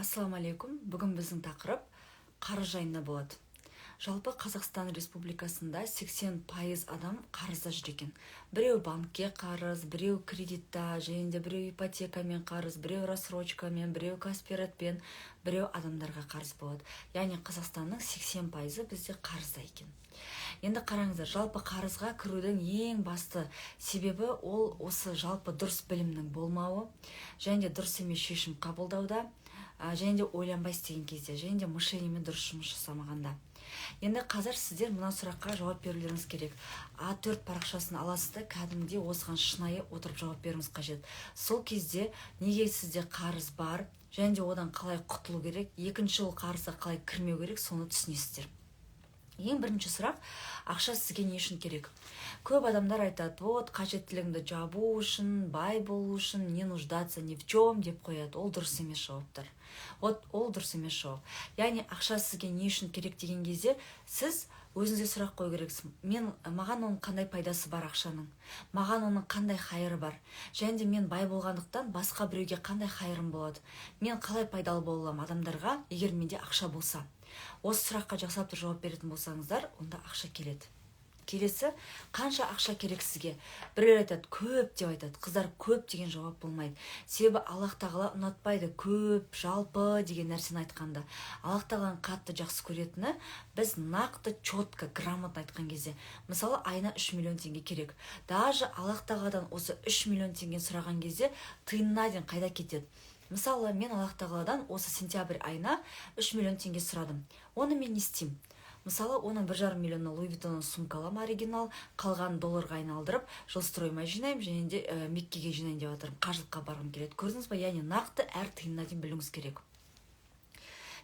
Ассаламалейкум. Бүгін біздің тақырып қарыз жайында болады. Жалпы Қазақстан Республикасында 80% адам қарызда жүр екен. Біреу банкке қарыз, біреу кредитта, және де біреу ипотекамен қарыз, біреу рассрочкамен, біреу кооператпен, біреу адамдарға қарыз болады. Яғни Қазақстанның 80% бізде қарызда екен. Енді қараңыздар, жалпы қарызға кірудің ең басты себебі ол осы жалпы дұрыс білімнің болмауы, және де дұрыс емес шешім қабылдауда, және де ойланбай істеген кезде, және де мышлениемен дұрыс жұмыс жасамағанда. Енді қазір сіздер мына сұраққа жауап берулеріңіз керек. А4 парақшасын аласыз да, кәдімгідей осыған шынайы отырып жауап беруіңіз қажет. Сол кезде неге сізде қарыз бар, және де одан қалай құтылу керек, екінші ол қарызға қалай кірмеу керек, соны түсінесіздер. Ең бірінші сұрақ, ақша сізге не үшін керек? Көп адамдар айтады, вот қажеттілігімді жабу үшін, бай болу үшін, не нуждаться ни в чем деп қояды. Ол дұрыс емес жауаптар. Ол дұрыс емес жауап. Яғни ақша сізге не үшін керек деген кезде сіз өзіңізге сұрақ қою керексіз. Маған оның қандай пайдасы бар ақшаның? Маған оның қандай хайыры бар? Және де мен бай болғандықтан басқа біреуге қандай хайырым болады? Мен қалай пайдалы бола аламын адамдарға, егер менде ақша болса? Осы сұраққа жақсылап жауап беретін болсаңыздар, онда ақша келеді. Келесі, қанша ақша керек сізге? Біреулер айтады, көп деп айтады. Қыздар, көп деген жауап болмайды. Себебі Аллах тағала ұнатпайды көп, жалпы деген нәрсені айтқанда. Аллах тағаланың қатты жақсы көретіні, біз нақты, четко, грамотно айтқан кезде. Мысалы, айына 3 миллион теңге керек. Даже Аллах тағаладан осы 3 миллион теңге сұраған кезде тиынына дейін қайда кетеді? Мысалы, мен Аллах тағаладан осы сентябрь айына 3 миллион теңге сұрадым. Оны мен не істеймін? Мысалы, оның 1,5 миллионы Луи Виттонның сумкалам оригинал, қалған долларға айналдырып, жилстройма жинаймын, және де Меккеге жинайын деп жатырмын. Қажылыққа барғым келеді. Көрдіңіз ба? Яғни нақты әр тиынына дейін білуіңіз керек.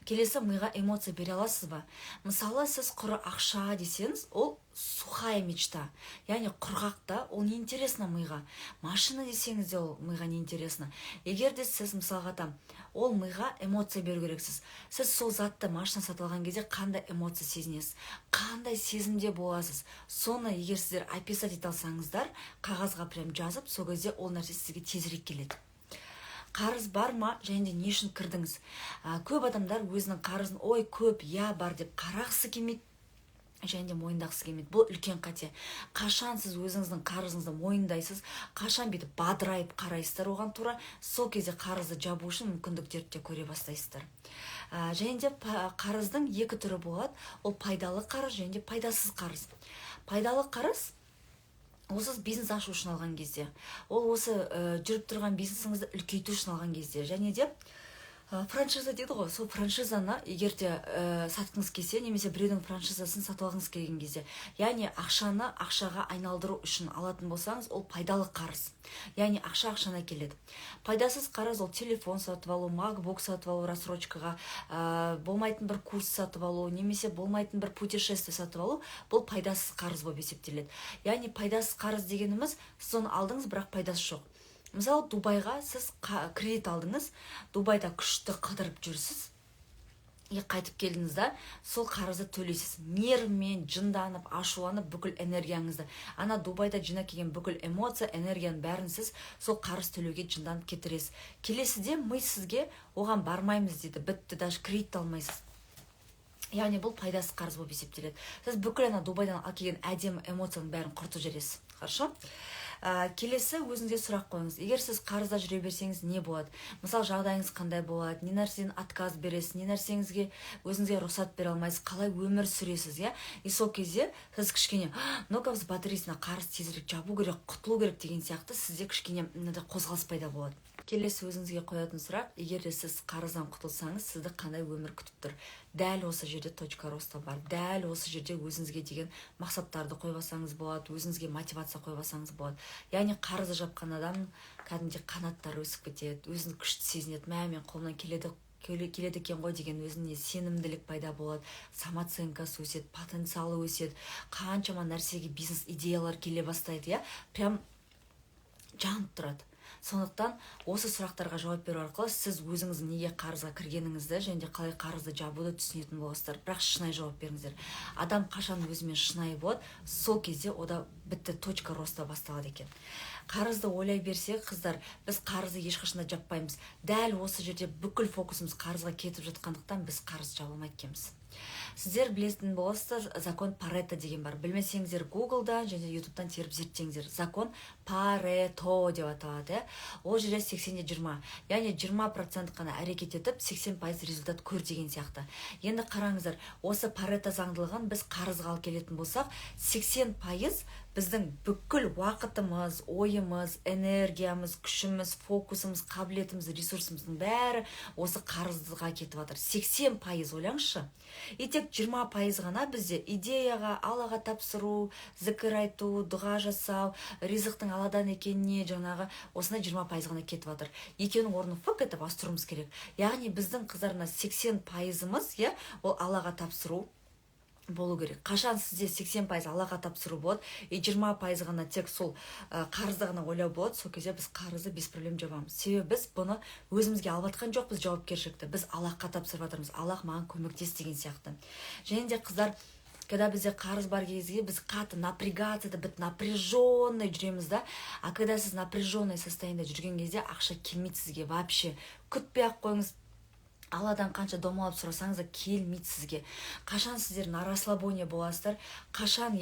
Келесі, миға эмоция бере аласыз ба? Мысалы, сіз құры ақша десеңіз, ол сухая мечта. Яғни құрғақта, ол не интересно миға. Машина десеңіз де ол миға не интересно. Егер де сіз мысалға там, ол миға эмоция беру керексіз. Сіз сол затты машина сатып алған кезде қандай эмоция сезінесіз, қандай сезімде боласыз. Соны егер сіздер описать ете алсаңыздар, қағазға прям жазып, сол кезде ол нәрсе сізге тезірек келеді. Қарыз бар ма, және де не үшін кірдіңіз? Көп адамдар өзінің қарызын, ой көп, я бар деп қарағысы келмейді, және де мойындағысы келмейді. Бұл үлкен қате. Қашан сіз өзіңіздің қарызыңызды мойындайсыз, қашан бүйтіп бадырайып қарайсыздар оған тура, сол кезде қарызды жабу үшін мүмкіндіктерді де көре бастайсыздар. Және де қарыздың екі түрі болады. Ол пайдалы қарыз, және де пайдасыз қарыз. Пайдалы қарыз осы бизнес ашу үшін алған кезде, ол осы жүріп тұрған бизнесіңізді үлкейту үшін алған кезде, және де франшиза дейді ғой, сол франшизаны егер де сатқыңыз келсе, немесе біреудің франшизасын сатып алғыңыз келген кезде, яғни ақшаны ақшаға айналдыру үшін алатын болсаңыз, ол пайдалы қарыз. Яғни ақшаны келеді. Пайдасыз қарыз ол телефон сатып алу, макбук сатып алу, рассрочкаға, болмайтын бір курс сатып алу, немесе болмайтын бір путешествие сатып алу, бұл пайдасыз қарыз болып есептеледі. Яғни пайдасыз қарыз дегеніміз, сіз оны алдыңыз, бірақ пайдасы жоқ. Мысалы, Дубайға сіз кредит алдыңыз, Дубайда күшті қыдырып жүрсіз, қайтып келдіңіз да, сол қарызды төлейсіз. Нервмен, жынданып, ашуланып, бүкіл энергияңызды, ана Дубайда жинап келген бүкіл эмоция, энергияның бәрін сіз сол қарыз төлеуге жынданып кетіресіз. Келесіде ми сізге оған бармаймыз дейді, бітті, даже кредит алмайсыз. Яғни бұл пайдасыз қарыз болып есептеледі. Сіз бүкіл ана Дубайдан келген әдемі эмоцияның бәрін құртып жібересіз. Хорошо? Келесі өзіңізге сұрақ қойыңыз. Егер сіз қарызда жүре берсеңіз не болады? Мысалы, жағдайыңыз қандай болады? Не нәрседен отказ бересіз? Не нәрсеңізге өзіңізге рұқсат бере алмайсыз? Қалай өмір сүресіз, иә? И сол кезде сіз кішкене, ну-ка взбодрись, қарыз тезірек жабу керек, құтылу керек деген сияқты сізде кішкене қозғалыс пайда болады. Келесі өзіңізге қоятын сұрақ, егер де сіз қарыздан құтылсаңыз, сізді қандай өмір күтіп тұр? Дәл осы жерде точка роста бар. Дәл осы жерде өзіңізге деген мақсаттарды қойбасаңыз болады, өзіңізге мотивация қойбасаңыз болады. Яғни қарызы жапқан адам кәдімгідей қанаттары өсіп кетеді, өзін күшті сезінеді, мен қолымнан келеді екен ғой деген өзіне сенімділік пайда болады, самооценкасы өседі, потенциалы өседі, қаншама нәрсеге бизнес идеялар келе бастайды, иә? Прям жанып тұрады. Сондықтан осы сұрақтарға жауап беру арқылы сіз өзіңіз неге қарызға кіргеніңізді және де қалай қарызды жабуды түсінетін боласыздар. Бірақ шынайы жауап беріңіздер. Адам қашан өзімен шынайы болады, сол кезде ода бітті, точка роста басталады екен. Қарызды ойлай берсек, қыздар, біз қарызды ешқашанда жаппаймыз. Дәл осы жерде бүкіл фокусымыз қарызға кетіп жатқандықтан біз қарыз жаба алмай кетеміз. Сіздер білетін боласыздар, закон Парето деген бар. Білмесеңіздер Гуглда және ютубтан теріп зерттеңіздер. Закон Парето деп аталады. Ол жерде 80-20. Яғни 20% қана әрекет етіп, 80% результат көр деген сияқты. Енді қараңыздар, осы Парето заңдылығын біз қарызға алып келетін болсақ, 80% біздің бүкіл уақытымыз, ойымыз, энергиямыз, күшіміз, фокусымыз, қабілетіміз, ресурсымыздың бәрі осы қарызға кетіп жатыр. 80% ойлаңызшы. И тек 20% ғана бізде идеяға, Аллаға тапсыру, зікір айту, дұға жасау, ризықтың Алладан екеніне жаңағы осындай 20% ғана кетіп жатыр. Екеуінің орнын фак етіп астыруымыз керек. Яғни біздің қыздарына 80%-ымыз, ол Аллаға тапсыру болу керек. Қашан сізде 80% Аллаға тапсыру болады, 20% ғана тек сол қарызды ғана ойлау болады, сол кезде біз қарызды без проблем жабамыз. Себебі біз бұны өзімізге алып жатқан жоқпыз жауапкершілікті. Біз Аллахқа тапсырып жатырмыз. Аллах маған көмектес деген сияқты. Және де қыздар, когда бізде қарыз бар кезге біз қатты напрягаться, напряженный жүреміз да. А когда сіз напряженный состояниеде жүрген кезде ақша келмейді сізге вообще. Күтпей ақ қойыңыз. Алладан қанша домалап сұрасаңыз да келмейді сізге. Қашан сіздер на расслабоне боласыздар, қашан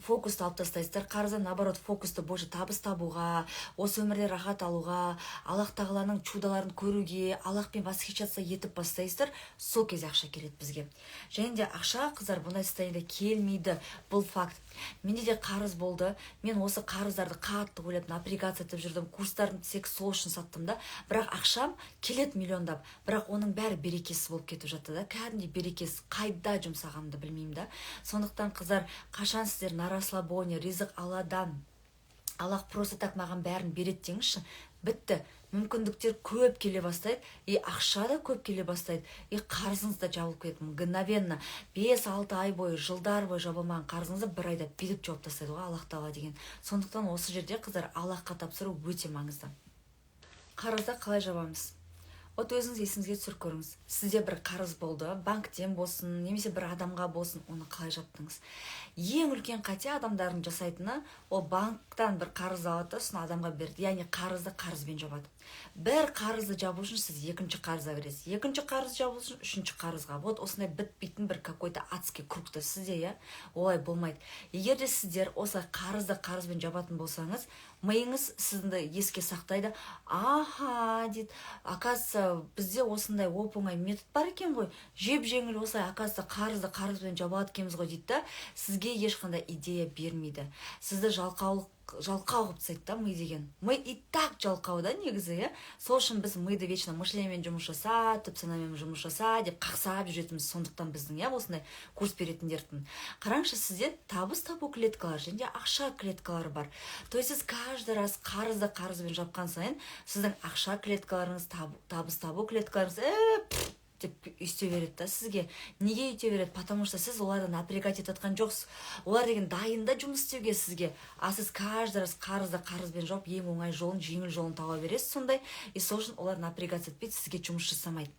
фокусты алып тастайсыздар, қарызда наоборот фокусты больше табыс табуға, осы өмірде рахат алуға, Аллах тағаланың чудаларын көруге, Аллахпен восхищаться етіп бастайсыздар, сол кезде ақша келеді бізге. Және де ақша, қыздар, бұндай состояниеде келмейді, бұл факт. Менде де қарыз болды. Мен осы қарыздарды қатты ойлап, напрягация етіп жүрдім. Курстарын тек сол үшін саттым да. Бірақ ақшам келеді миллиондап. Бірақ оның бәрі берекесіз болып кетіп жатты да. Кәдімгідей берекесіз, қайда жұмсағанымды білмеймін да. Сондықтан қыздар, қашан сіздер на расслабоне, ризық Алладан, Аллах просто так маған бәрін береді деңізші, бітті. Мүмкіндіктер көп келе бастайды, ақша да көп келе бастайды, қарызыңыз да жабылып кетеді. Мгновенно 5-6 ай бойы, жылдар бойы жабылмаған қарызыңызды бір айда биліп жауып тастайды ғой Аллах Тағала деген. Сондықтан осы жерде қыздар Аллахқа тапсыру өте маңызды. Қарызды қалай жабамыз? От өзіңіз есіңізге түсіріп көріңіз. Сізде бір қарыз болды, банктен болсын, немесе бір адамға болсын, оны қалай жаптыңыз? Ең үлкен қате адамдардың жасайтыны, ол банктан бір қарыз алады, сосын адамға берді. Яғни қарызды қарызбен жабады. Бір қарызды жабу үшін сіз екінші қарызға кіресіз. Екінші қарыз жабу үшін үшінші қарызға. Вот осындай бітпейтін бір какой-то адский кругта сізде, олай болмайды. Егер де сіздер осылай қарызды қарызбен жабатын болсаңыз, миыңыз сізді еске сақтайды. Аха, дейді, оказывается, бізде осындай оп-оңай метод бар екен ғой. Жеп-жеңіл осылай, оказывается, қарызды қарызбен жабады екенбіз ғой дейді да, сізге ешқандай идея бермейді. Сізді жалқау қылып тастайды да ми деген. Ми и так жалқау да негізі, Сол үшін біз миды вечно мышлениемен жұмыс жаса, түп санамен жұмыс жаса деп қақсап жүретіміз. Сондықтан біздің осындай курс беретіндердің. Қараңызшы, сізде табыс табу клеткалар және ақша клеткалары бар. То есть сіз каждый раз қарызды қарызбен жапқан сайын сіздің ақша клеткаларыңыз, табыс табу клеткаларыңыз деп үйте береді да сізге. Неге үйте береді? Потому что сіз оларды напрягать етіп жоқсыз. Олар деген дайында жұмыс істеуге сізге. А сіз каждый раз қарызды қарызбен жауып, ең оңай жолын, жеңіл жолын таба бересіз сондай. И сол үшін олар напрягать етпейді, сізге жұмыс жасамайды.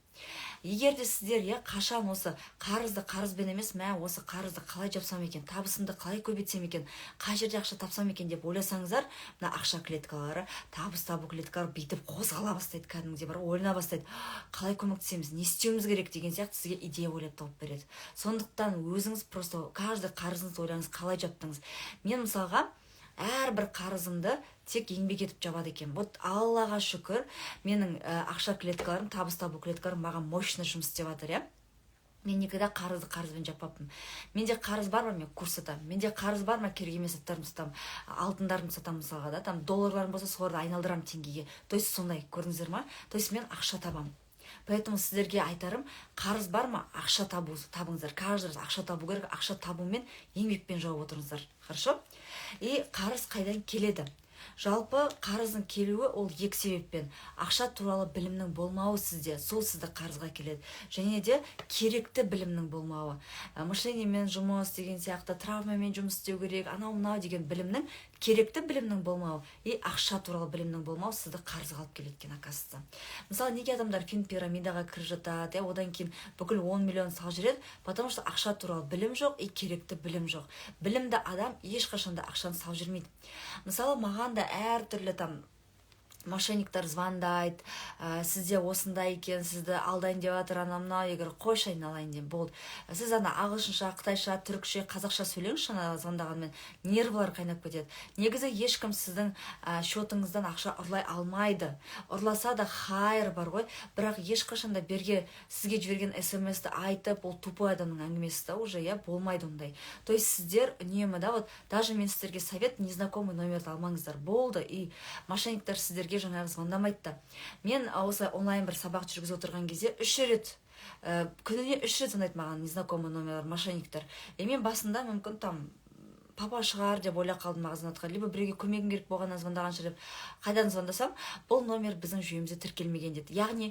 Егер де сіздер қашан осы қарызды қарызбен емес, осы қарызды қалай жапсам екен, табысымды қалай көбейтсем екен, қай жерде ақша тапсам екен деп ойласаңыздар, мына ақша клеткалары, табыс табу клеткалары бүйтіп қозғала бастайды, кәдімгідей бар, ойына бастайды. Қалай көмектесеміз, не істеуіміз керек деген сияқты сізге идея ойлап тауып береді. Сондықтан өзіңіз просто каждый қарызыңызды ойлаңыз, қалай жаптыңыз. Мен мысалға әрбір қарызымды тек еңбек етіп жабады екен. Вот Аллаға шүкір, менің ақша клеткаларым, табыс табу клеткаларым маған мощно жұмыс істеп жатыр, Мен никогда қарызды қарызбен жаппаппын. Менде қарыз бар ма, мен курс сатамын. Менде қарыз бар ма, керек емес заттарымды сатамын. Алтындарымды сатамын мысалға да, там долларларым болса, соларды айналдырамын теңгеге. То есть сондай, көрдіңіздер ма? То есть мен ақша табамын. Поэтому сіздерге айтарым, қарыз бар ма, ақша табыңыздар. Каждый раз ақша табу керек, ақша табумен еңбекпен жауып отырыңыздар. Хорошо? И қарыз қайдан келеді? Жалпы қарыздың келуі ол екі себеппен: ақша туралы білімнің болмауы сізде, сол сізді қарызға келеді, және де керекті білімнің болмауы. Мышлениемен жұмыс деген сияқты, травмамен жұмыс істеу керек, анау мынау деген білімнің, керекті білімнің болмауы и ақша туралы білімнің болмауы сізді қарызға алып келеді екен, оказывается. Мысалы, неге адамдар финпирамидаға кіріп жатады, одан кейін бүкіл 10 миллион салып жүреді? Потому что ақша туралы білім жоқ и керекті білім жоқ. Білімді адам ешқашанда ақшаны салып жүрмейді. Мысалы, маған да әртүрлі мошенниктер звондайды, сізде осындай екен, сізді алдайын деп жатыр, ана мынау, егер қойшы айналайын деп болды. Сіз ағылшынша, қытайша, түрікше, қазақша сөйлеңізші, звондағанмен нервылар қайнап кетеді. Негізі ешкім сіздің счетыңыздан ақша ұрлай алмайды. Ұрласа да хайыр бар ғой, бірақ ешқашанда сізге жіберген смс-ті айтып, ол тупой адамның әңгімесі да уже, болмайды ондай. То есть сіздер үнемі даже мен сіздерге совет, незнакомый номерді алмаңыздар, болды. И мошенниктер сіздерге жаңағы звондамайды да. Мен осы онлайн бір сабақ жүргізіп отырған кезде 3 рет, күніне 3 рет звондайды маған незнакомый номерлар, мошенниктер. Мен басында мүмкін папа шығар деп ойлап қалдым маған, либо біреуге көмегім керек болғаннан звондаған шығар деп. Қайдан звондасам, бұл номер біздің жүйемізде тіркелмеген деді. Яғни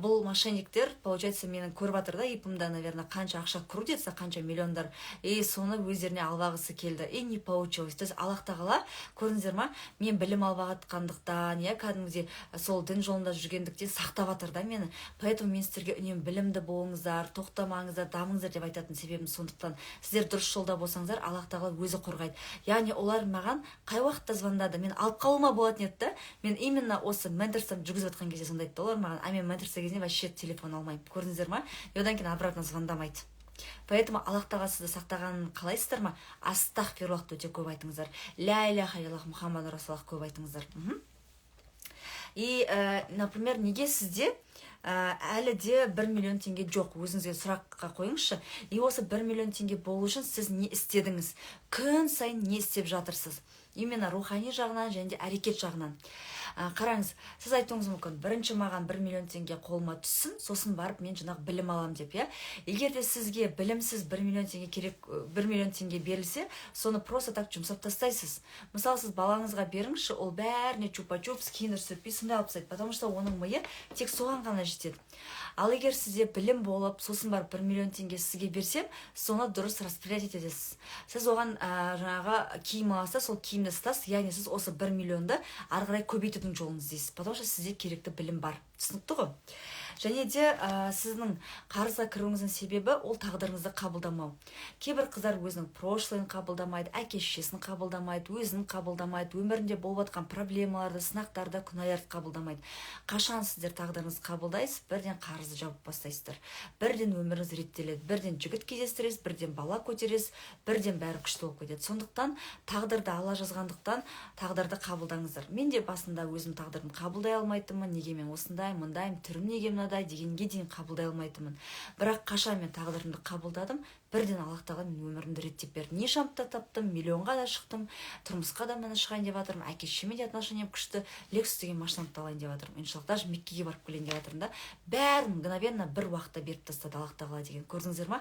бұл мошенниктер, получается, менің көріп жатыр да, ипымда, наверное, қанша ақша кіру десе, қанша миллиондар, и соны өздеріне албағысы келді. И не получилось. То есть Аллах тағала, көрдіңіздер ма, мен білім албағатқандықтан, кәдімгідей сол дін жолында жүргендіктен сақтап жатыр да мені. Поэтому мен сіздерге үнемі білімді болыңыздар, тоқтамаңыздар, дамыңыздар деп айтатын себебім сондықтан. Сіздер дұрыс жолда болсаңыздар, Аллах тағала өзі қорғайды. Яғни олар маған қай уақытта звондады, мен алып қалуыма болатын еді да. Мен именно осы менторствоны жүргізіп жатқан кезде сондайды да олар маған, мен менторство кезінде вообще телефон алмаймын. Көрдіңіздер ма? И одан кейін обратно звондамайды. Поэтому Аллах тағала сізді сақтағанын қалайсыздар ма? Астағфируллахты өте көп айтыңыздар. Ля иляха илlallah Мұхаммад расулаллах көп айтыңыздар. И, например, неге сізде әлі де 1 миллион теңге жоқ? Өзіңізге сұраққа қойыңызшы. И осы 1 миллион теңге болу үшін сіз не істедіңіз? Күн сайын не істеп жатырсыз? Именно рухани жағынан және де әрекет жағынан. Қараңыз, сіз айтуыңыз мүмкін, бірінші маған 1 миллион теңге қолыма түссін, сосын барып мен жаңағы білім алам деп, Егер де сізге білімсіз 1 миллион теңге керек, 1 миллион теңге берілсе, соны просто так жұмсап тастайсыз. Мысалы, сіз балаңызға беріңізші, ол бәріне чупа-чупс, киндер сүрприз сондай алып тастайды, потому что оның миы тек соған ғана жетеді. Ал егер сізде білім болып, сосын барып 1 миллион теңге сізге берсем, соны дұрыс распределять етесіз. Сіз оған жаңағы киім алса, сол киімді сатасыз, яғни сіз осы 1 миллионды ары қарай көбейтудің жолын іздейсіз, потому что сізде керекті білім бар. Түсінікті ғой? Және де сіздің қарызға кіруіңіздің себебі ол тағдырыңызды қабылдамау. Кейбір қыздар өзінің прошлойын қабылдамайды, әке-шешесін қабылдамайды, өзін қабылдамайды, өмірінде болып жатқан проблемаларды, сынақтарды, күнәларды қабылдамайды. Қашан сіздер тағдырыңызды қабылдайсыз, бірден қарызды жауып бастайсыздар. Бірден өміріңіз реттеледі, бірден жігіт кездестіресіз, бірден бала көтересіз, бірден бәрі күшті болып кетеді. Сондықтан тағдырды Алла жазғандықтан тағдырды қабылдаңыздар. Мен де басында өзім тағдырын қабылдай алмайтынмын, неге мен осындай, мындайым, түрім неге мынадай дегенге дейін қабылдай алмайтынмын. Бірақ қашан мен тағдырымды қабылдадым, бірден Аллах тағала мен өмірімді реттеп берді. Не шампта таптым, миллионға да шықтым, тұрмысқа да міне шығайын деп жатырмын, әке-шешеме де отношением күшті, Lexus деген машинамды алайын деп жатырмын. Иншаллах, даже Меккеге барып келейін деп жатырмын да. Бәрін мгновенно бір уақытта беріп тастады Аллах тағала деген. Көрдіңіздер ма?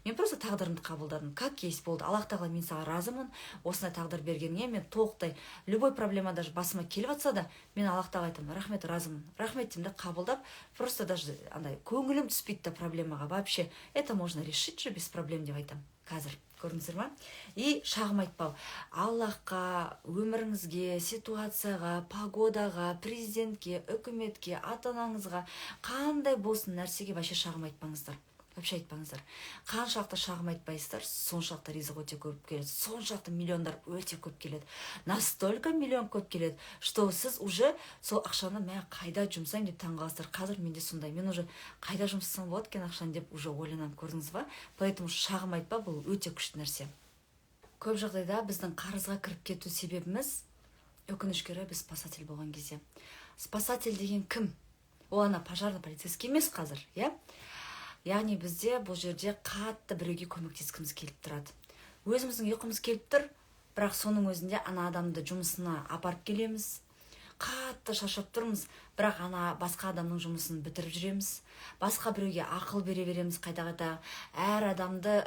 Мен просто тағдырымды қабылдадым. Как есть болды. Аллах тағала, мен саған разымын. Осындай тағдыр бергеніңе мен толықтай, любой проблема даже басыма келіп жатса да, мен Аллах тағала айтамын, рахмет, разымын. Рахметімді қабылдап, просто даже андай көңілім түспейді да проблемаға. Вообще, это можно решить же без проблем деп айтамын. Қазір. Көрдіңіздер ма? И шағым айтпау. Аллахқа, өміріңізге, ситуацияға, погодаға, президентке, үкіметке, ата-анаңызға, қандай болсын нәрсеге вообще шағым айтпаңыздар. Вообще айтпаңыздар. Қаншалықты шағым айтпайсыздар, соншалықты ризық өте көп келеді. Соншалықты миллиондар өте көп келеді. Настолько миллион көп келеді, что сіз уже сол ақшаны қайда жұмсаймын деп таңғаласыздар. Қазір менде сондай. Мен уже қайда жұмсасам болады екен ақшаны деп уже ойланамын, көрдіңіз ба? Поэтому шағым айтпа, бұл өте күшті нәрсе. Көп жағдайда біздің қарызға кіріп кету себебіміз, өкінішке орай, біз спасатель болған кезде. Спасатель деген кім? Ол ана пожарный полицейский емес қазір, Яғни бізде бұл жерде қатты біреуге көмектескіміз келіп тұрады. Өзіміздің ұйқымыз келіп тұр, бірақ соның өзінде ана адамды жұмысына апарып келеміз. қатты шаршап тұрмыз, бірақ басқа адамның жұмысын бітіріп жүреміз, басқа біреуге ақыл бере береміз қайта-қайта, әр адамды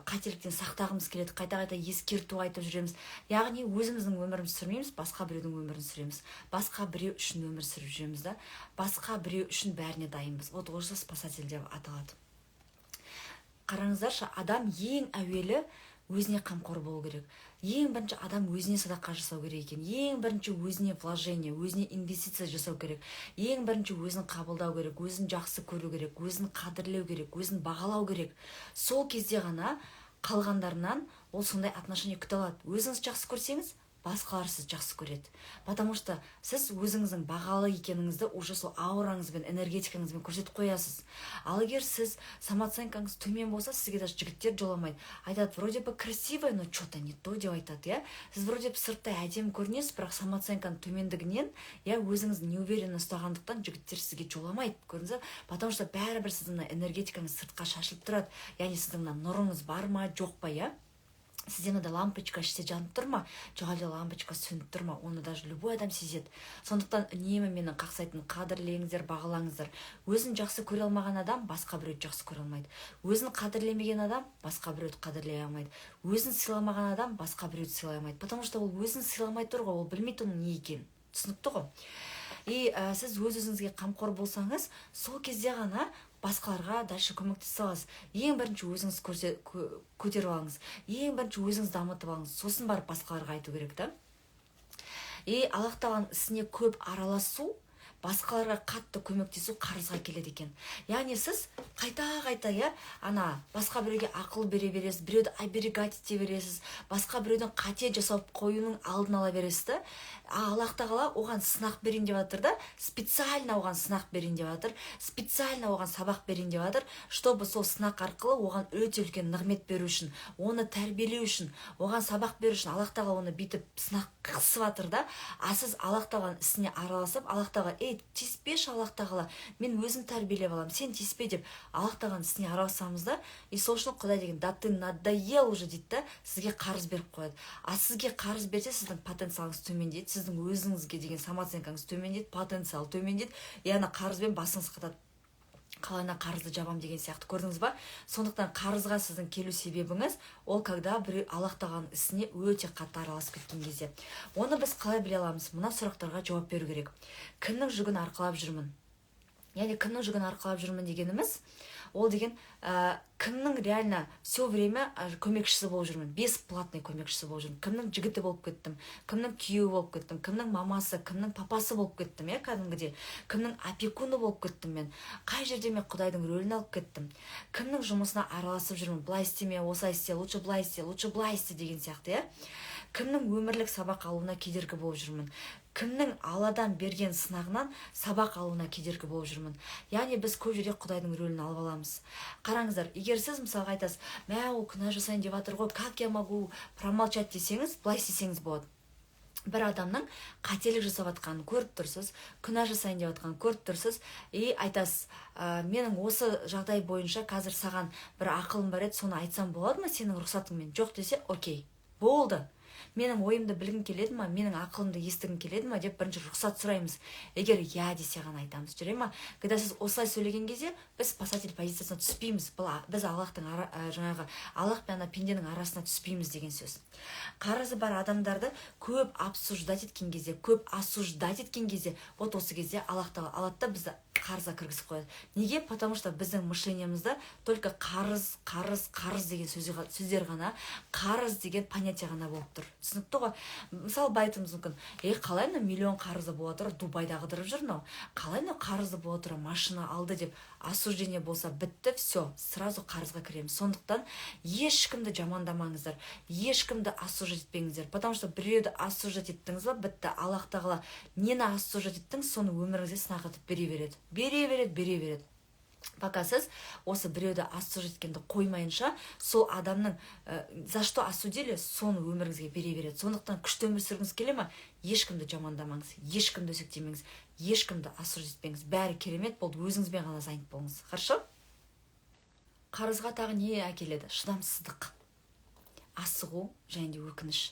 қателіктен сақтағымыз келеді, қайта-қайта ескерту айтып жүреміз. Яғни өзіміздің өмірімізді сүрмейміз, басқа біреудің өмірін сүреміз, басқа біреу үшін өмір сүріп жүреміз да, басқа біреу үшін бәріне дайынбыз. Вот осы спасатель деп аталады. Қараңыздаршы, адам ең әуелі өзіне қамқор болу керек. Ең бірінші адам өзіне садақа жасау керек екен. Ең бірінші өзіне вложение, өзіне инвестиция жасау керек. Ең бірінші өзін қабылдау керек, өзін жақсы көру керек, өзін қадірлеу керек, өзін бағалау керек. Сол кезде ғана қалғандарынан ол сондай отношение күте алады. Өзіңіз жақсы көрсеңіз, басқалар сіз жақсы көреді. Потому что сіз өзіңіздің бағалы екеніңізді уже сол аураңызбен, энергетикаңызбен көрсетіп қоясыз. Ал егер сіз самооценкаңыз төмен болса, сізге даже жігіттер жоламайды. Айтады, вроде бы красивая, но что-то не то деп айтады, иә. Сіз вроде бы сыртта әдемі көрінесіз, бірақ самооценканың төмендігінен, иә, өзіңізді неуверенно ұстағандықтан жігіттер сізге жоламайды. Көрдіңіз бе? Потому что бәрібір сіздің энергетикаңыз сыртқа шашылып тұрады. Яғни сіздің нұрыңыз бар ма, жоқ па, иә? Сізде мынада лампочка іште жанып тұр ма, жоқ әлде лампочка сөніп тұр ма, оны даже любой адам сезеді. Сондықтан үнемі менің қақсайтын қадірлеңіздер, бағалаңыздар. Өзін жақсы көре алмаған адам басқа біреуді жақсы көре алмайды. Өзін қадірлемеген адам басқа біреуді қадірлей алмайды. Өзін сыйламаған адам басқа біреуді сыйлай алмайды. Потому что ол өзін сыйламай тұр ғой, ол білмейді оның не екенін. Түсінікті ғой. И сіз өзіңізге қамқор болсаңыз, сол кезде ғана басқаларға дальше көмектесе аласыз. Ең бірінші өзіңіз көтеріп алыңыз. Ең бірінші өзіңіз дамытып алыңыз. Сосын барып басқаларға айту керек та. И Аллах тағаланың ісіне көп араласу, басқаларға қатты көмектесу қарызға келеді екен. Яғни сіз қайта-қайта, иә, басқа біреуге ақыл бере бересіз, біреуді оберегать ете бересіз, басқа біреудің қате жасап қоюының алдын ала бересіз да. Аллах тағала оған сынақ берейін деп жатыр да, специально оған сынақ берейін деп жатыр, специально оған сабақ берейін деп жатыр, чтобы сол сынақ арқылы оған өте үлкен нығмет беру үшін, оны тәрбиелеу үшін, оған сабақ беру үшін Аллах тағала оны бүйтіп сынақ қысып жатыр да. А сіз Аллах тағаланың ісіне араласып, Аллах тағала, тиіспеші Аллах тағала, мен өзім тәрбиелеп алам, сен тиіспе деп Аллах тағаланың ісіне араласамыз да, и сол үшін Құдай деген, да ты надоел уже дейді да, сізге қарыз беріп қояды. А сізге қарыз берсе, сіздің потенциалыңыз төмендейді, сіздің өзіңізге деген самооценкаңыз төмендейді, потенциал төмендейді, яғни қарызбен басыңыз қатады. Қалайна қарызды жабам деген сияқты, көрдіңіз ба? Сондықтан қарызға сіздің келу себебіңіз ол когда біреу Аллах тағаланың ісіне өте қатты араласып кеткен кезде. Оны біз қалай біле аламыз? Мына сұрақтарға жауап беру керек. Кімнің жүгін арқалап жүрмін? Яғни кімнің жүгін арқалап жүрмін дегеніміз, ол деген кімнің реально все время көмекшісі болып жүрмін, бесплатный көмекшісі болып жүрмін. Кімнің жігіті болып кеттім, кімнің күйеуі болып кеттім, кімнің мамасы, кімнің папасы болып кеттім, иә, кәдімгідей. Кімнің опекуны болып кеттім мен. Қай жерде мен Құдайдың рөлін алып кеттім. Кімнің жұмысына араласып жүрмін, былай істеме, осылай істе, лучше былай істе деген сияқты, иә. Кімнің өмірлік сабақ алуына кедергі болып жүрмін. Кімнің Алладан берген сынағынан сабақ алуына кедергі болып жүрмін. Яғни біз көп жерде Құдайдың рөлін алып аламыз. Қараңыздар, егер сіз мысалға айтасыз, мә ол күнә жасайын деп жатыр ғой, как я могу промолчать десеңіз, былай істесеңіз болады. Бір адамның қателік жасап жатқанын көріп тұрсыз, күнә жасайын деп жатқанын көріп тұрсыз, и айтасыз, менің осы жағдай бойынша қазір саған бір ақылым бар еді, соны айтсам болады ма сенің рұқсатыңмен? Жоқ десе, окей, болды. Менің ойымды білгің келеді ма, менің ақылымды естігің келеді ма деп бірінші рұқсат сұраймыз. Егер я десе ғана айтамыз, жүре ма? Когда сіз осылай сөйлеген кезде, біз спасатель позициясына түспейміз. Біз Аллахтың Аллах пен пенденің арасына түспейміз деген сөз. Қарызы бар адамдарды көп осуждать еткен кезде, вот осы кезде Аллах тағала алады да бізді қарызға кіргізіп қояды. Неге? Потому что біздің мышлениемізде только қарыз деген сөздер ғана, қарыз деген понятие ғана болып тұр. Түсінікті ғой? Мысалы айтуымыз мүмкін, қалай миллион қарызы бола тұр, Дубайда қыдырып жүр мынау. Қалай қарызы бола тұр, машина алды деп осуждение болса, бітті, все, сразу қарызға кіреміз. Сондықтан ешкімді жамандамаңыздар, ешкімді осуждать етпеңіздер. Потому что біреуді осуждать еттіңіз ба, бітті. Аллах тағала нені осуждать еттіңіз, соны өміріңізге сынақ етіп бере береді. Пока сіз осы біреуді осуждать еткенді қоймайынша, сол адамның за что осудили, соны өміріңізге бере береді. Сондықтан күшті өмір сүргіңіз келе ма? Ешкімді жамандамаңыз, ешкімді өсектемеңіз, ешкімді осуждать етпеңіз. Бәрі керемет болды, өзіңізбен ғана занят болыңыз. Хорошо? Қарызға тағы не әкеледі? Шыдамсыздық, асығу және де өкініш.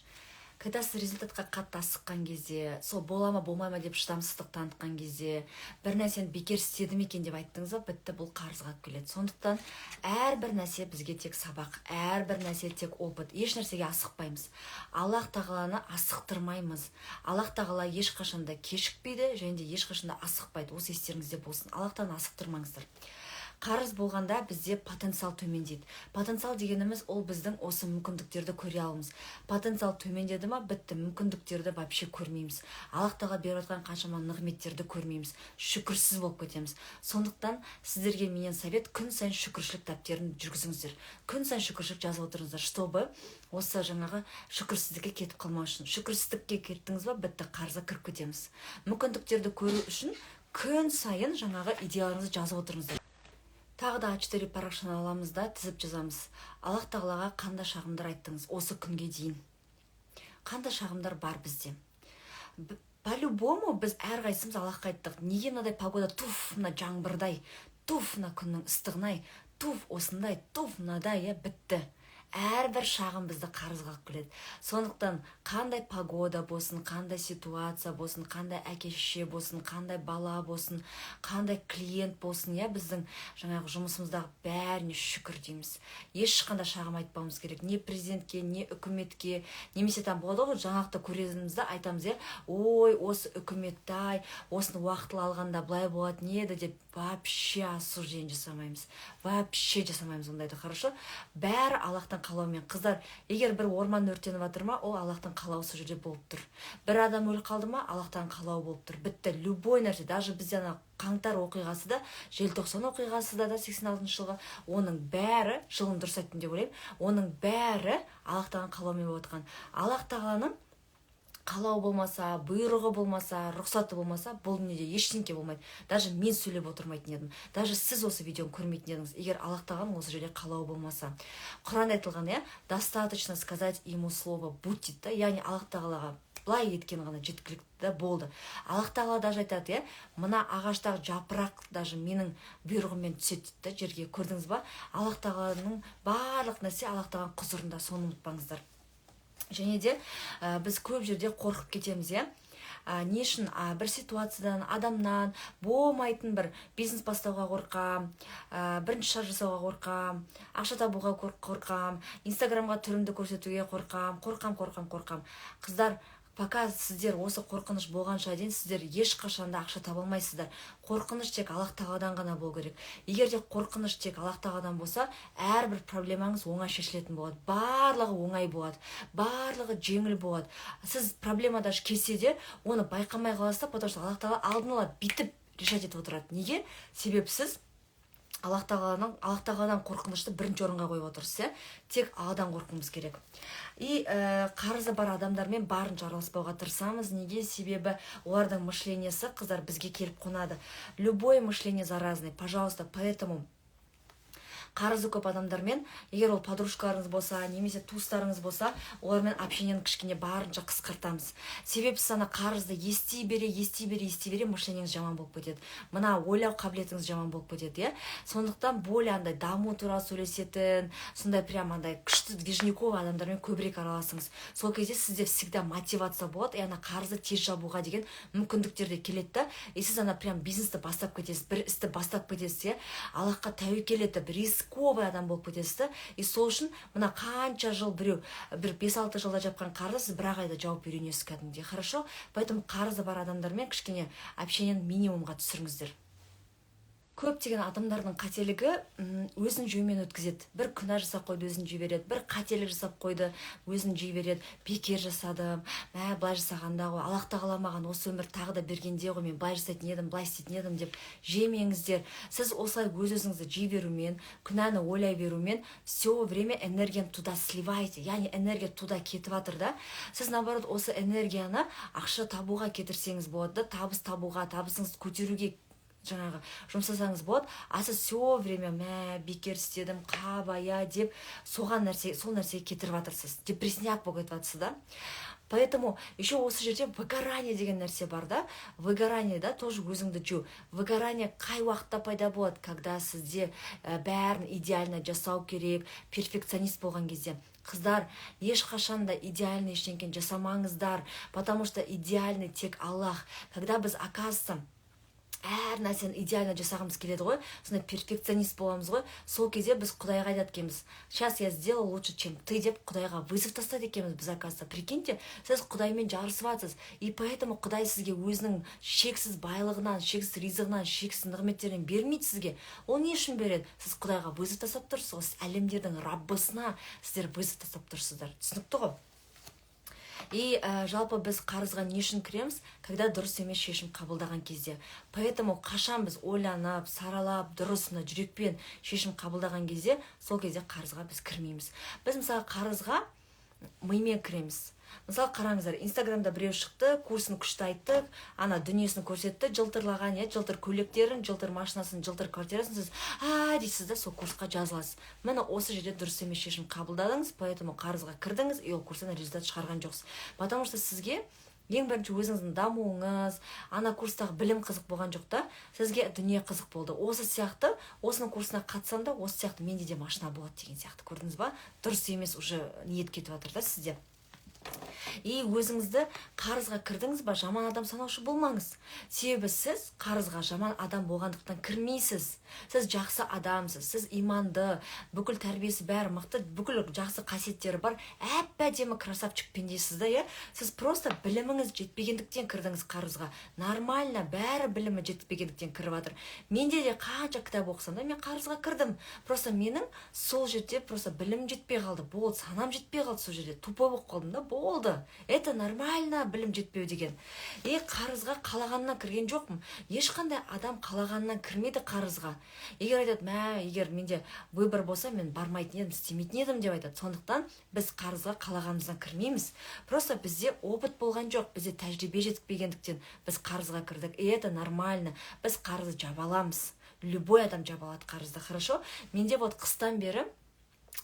когда сіз результатқа қатты асыққан кезде, сол бола ма болмай ма деп шыдамсыздық танытқан кезде, бір нәрсені бекер істедім екен деп айттыңыз ба, бітті, бұл қарызға алып келеді. Сондықтан әрбір нәрсе бізге тек сабақ, әрбір нәрсе тек опыт. Еш нәрсеге асықпаймыз. Аллах тағаланы асықтырмаймыз. Аллах тағала ешқашанда кешікпейді және де ешқашанда асықпайды. Осы естеріңізде болсын. Аллахтан асықтырмаңыздар. Қарыз болғанда бізде потенциал төмендейді. Потенциал дегеніміз ол біздің осы мүмкіндіктерді көре аламыз. Потенциал төмендеді ма, бітті, мүмкіндіктерді вообще көрмейміз. Аллах тағала беріп жатқан қаншама нығметтерді көрмейміз. Шүкірсіз болып кетеміз. Сондықтан сіздерге менен совет, күн сайын шүкіршілік дәптерін жүргізіңіздер. Күн сайын шүкіршілік жазып отырыңыздар, чтобы осы жаңағы шүкірсіздікке кетіп қалмау үшін. Шүкірсіздікке кеттіңіз ба, бітті, қарызға кіріп кетеміз. Мүмкіндіктерді көру үшін күн сайын жаңағы идеяларыңызды жазып отырыңыздар. Тағы да А4 парақшаны аламыз да тізіп жазамыз. Аллах тағалаға қандай шағымдар айттыңыз осы күнге дейін? Қандай шағымдар бар бізде? По-любому біз әрқайсымыз Аллахқа айттық. Неге мынадай погода, туф, мына жаңбырдай, туф, мына күннің ыстығынай, туф, осындай, туф, мынадай, бітті. Әрбір шағым бізді қарызға алып келеді. Сондықтан қандай погода болсын, қандай ситуация болсын, қандай әке-шеше болсын, қандай бала болсын, қандай клиент болсын, біздің жаңағы жұмысымыздағы бәріне шүкір дейміз. Ешқандай шағым айтпауымыз керек. Не президентке, не үкіметке, немесе там болады ғой, жаңалықты көретінімізді айтамыз, ой, осы үкіметтай, осыны уақытылы алғанда былай болады не еді деп вообще осуждение жасамаймыз. Вообще жасамаймыз ондайды, хорошо? Бәрі Аллахтан қалауымен. Қыздар, егер бір орман өртеніп жатыр ма, ол Аллахтан қалауы сол жерде болып тұр. Бір адам өліп қалды ма, Аллахтан қалауы болып тұр. Бітті, любой нәрсе, даже бізде қаңтар оқиғасы да, желтоқсан оқиғасы да 86 жылғы, оның бәрі, жылын дұрыс айттым деп ойлаймын, оның бәрі Аллахтан қалауымен болып отқан. Аллах тағаланың қалау болмаса, бұйрығы болмаса, рұқсаты болмаса, бұл дүниеде ештеңке болмайды. Даже мен сөйлеп отырмайтын едім. Даже сіз осы видеоны көрмейтін едіңіз, егер Аллах тағаланың осы жерде қалауы болмаса. Құранда айтылған, достаточно сказать ему слово будет, яғни Аллах тағалаға былай еткен ғана жеткілікті болды. Аллах тағала даже айтады, мына ағаштағы жапырақ даже менің бұйрығыммен түседі жерге, көрдіңіз ба? Аллах тағаланың барлық нәрсе Аллах тағаланың құзырында, соны ұмытпаңыздар. Және де біз көп жерде қорқып кетеміз, не үшін бір ситуациядан, адамнан, болмайтын бір бизнес бастауға қорқам, бірінші шар жасауға қорқам, ақша табуға қорқам, инстаграмға түрімді көрсетуге қорқам. Қыздар, пока сіздер осы қорқыныш болғанша дейін сіздер ешқашанда ақша таба алмайсыздар. Қорқыныш тек Аллах тағаладан ғана болу керек. Егер де қорқыныш тек Аллах тағаладан болса, әрбір проблемаңыз оңай шешілетін болады. Барлығы оңай болады, барлығы жеңіл болады. Сіз проблемада келсе де, оны байқамай қаласыз, потому что Аллах тағала алдын ала битіп решать етіп отырады. Неге? Себебі сіз Аллах тағаладан қорқынышты бірінші орынға қойып отырсыз, тек Алладан қорқуымыз керек. И қарызы бар адамдармен барынша араласпауға тырысамыз. Неге? Себебі олардың мышлениясы, қыздар, бізге келіп қонады. Любое мышление заразное, пожалуйста, поэтому қарызы көп адамдармен, егер ол подружкаларыңыз болса, немесе туыстарыңыз болса, олармен общениені кішкене барынша қысқартамыз. Себебі сіз қарызды ести бере, мышлениеңіз жаман болып кетеді. Мына ойлау қабілетіңіз жаман болып кетеді, Сондықтан более андай даму туралы сөйлесетін, сондай прям андай күшті движниковый адамдармен көбірек араласыңыз. Сол кезде сізде всегда мотивация болады, қарызды тез жабуға деген мүмкіндіктер де келеді, и сіз прям бизнесті бастап кетесіз, бір істі бастап кетесіз, Аллахқа тәуекел етіп, рисковый адам болып кетесіз, и сол үшін мына қанша жыл біреу, бір 5-6 жылда жапқан қарызды сіз бір айда жауып үйренесіз кәдімгідей, хорошо? Поэтому қарызы бар адамдармен кішкене общениені минимумға түсіріңіздер. Көптеген адамдардың қателігі өзін жүйемен өткізеді. Бір күнә жасап қойды, өзін жей береді. Бір қателік жасап қойды, өзін жей береді. Бекер жасадым, былай жасағанда ғой, Аллах тағала маған осы өмір тағы да бергенде ғой, мен былай жасайтын едім, былай істейтін едім деп жемеңіздер. Сіз осылай өз-өзіңізді жей берумен, күнәні ойлай берумен все время энергияны туда сливаете. Яғни энергия туда кетіп жатыр да. Сіз наоборот осы энергияны ақша табуға кетірсеңіз болады, табыс табуға, табысыңызды көтеруге жаңағы жұмсасаңыз болады, сіз все время бекер істедім, қабая деп сол нәрсеге кетіріп жатырсыз. Депрессняк болып кетіп жатырсыз да. Поэтому еще осы жерде выгорание деген нәрсе бар да. Выгорание да тоже өзіңді жеу. Выгорание қай уақытта пайда болады, когда сізде бәрін идеально жасау керек, перфекционист болған кезде. Қыздар, ешқашан да идеальный ештеңені жасамаңыздар, потому что идеальный тек Аллах. Когда біз, оказывается, әр нәрсені идеально жасағымыз келеді ғой, сонда перфекционист боламыз ғой, сол кезде біз Құдайға айтады екенбіз: сейчас я сделал лучше, чем ты, деп Құдайға вызов тастайды екенбіз біз, оказывается. Прикиньте, сіз Құдаймен жарысып жатсыз, и поэтому Құдай сізге өзінің шексіз байлығынан, шексіз ризығынан, шексіз нығметтерін бермейді сізге. Ол не үшін береді? Сіз Құдайға вызов тастап тұрсыз ғой, сіз әлемдердің Раббысына сіздер вызов тастап тұрсыздар. Түсінікті ғой? И жалпы біз қарызға не үшін кіреміз? Когда дұрыс емес шешім қабылдаған кезде. Поэтому қашан біз ойланып, саралап, дұрыс жүрекпен шешім қабылдаған кезде, сол кезде қарызға біз кірмейміз. Біз мысалы қарызға мимен кіреміз. Мысалы қараңыздар, Инстаграмда біреу шықты, курсын күшті айтты, ана дүниесін көрсетті, жылтырлаған, жылтыр көйлектерін, жылтыр машинасын, жылтыр квартирасын, сіз дейсіз да сол курсқа жазыласыз. Міне осы жерде дұрыс емес шешім қабылдадыңыз, поэтому қарызға кірдіңіз, и ол курстан результат шығарған жоқсыз. Потому что сізге ең бірінші өзіңіздің дамуыңыз, ана курстағы білім қызық болған жоқ та, сізге дүние қызық болды. Осы сияқты, осының курсына қатысам да, осы сияқты менде де машина болады деген сияқты. Көрдіңіз ба? Дұрыс емес уже ниет кетіп жатыр да сізде. И өзіңізді қарызға кірдіңіз ба, жаман адам санаушы болмаңыз. Себебі сіз қарызға жаман адам болғандықтан кірмейсіз. Сіз жақсы адамсыз, сіз иманды, бүкіл тәрбиесі бәрі мықты, бүкіл жақсы қасиеттері бар, әп-әдемі красавчик пендесіз да, сіз просто біліміңіз жетпегендіктен кірдіңіз қарызға. Нормально, бәрі білімі жетпегендіктен кіріп жатыр. Менде де қанша кітап оқысам да, мен қарызға кірдім. Просто менің сол жерде просто білім жетпей қалды, болды, санам жетпей қалды, сол жерде тупой болып қалдым да, болды. Это нормально, білім жетпеу деген. Қарызға қалағаннан кірген жоқпын. Ешқандай адам қалағаннан кірмейді қарызға. Егер айтады, егер менде выбор болса, мен бармайтын едім, істемейтін едім деп айтады. Сондықтан біз қарызға қалағанымыздан кірмейміз. Просто бізде опыт болған жоқ, бізде тәжірибе жетпегендіктен біз қарызға кірдік. И это нормально. Біз қарызды жабаламыз. Любой адам жабалады қарызды, хорошо? Менде вот қыстан бері